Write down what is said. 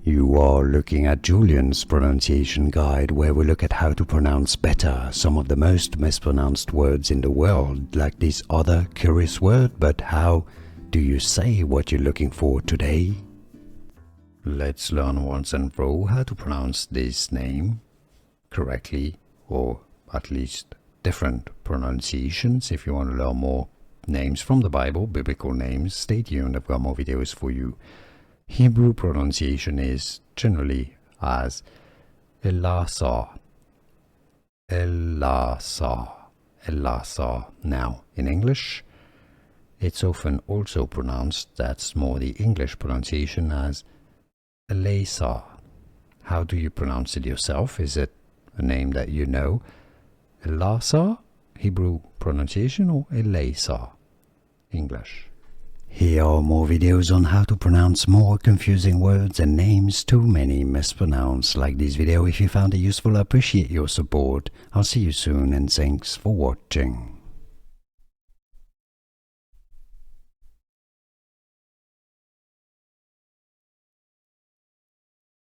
You are looking at Julian's pronunciation guide, where we look at how to pronounce better some of the most mispronounced words in the world, like this other curious word. But how do you say what you're looking for today? Let's learn once and for all how to pronounce this name correctly, or at least different pronunciations. If you want to learn more names from the Bible, biblical names, stay tuned, I've got more videos for you. Hebrew pronunciation is generally as Ellasar, Ellasar, Ellasar. Now, in English, it's often also pronounced, that's more the English pronunciation, as Ellasar. How do you pronounce it yourself? Is it a name that you know? Ellasar, Hebrew pronunciation, or Ellasar, English? Here are more videos on how to pronounce more confusing words and names too many mispronounced. Like this video if you found it useful. I appreciate your support. I'll see you soon and thanks for watching.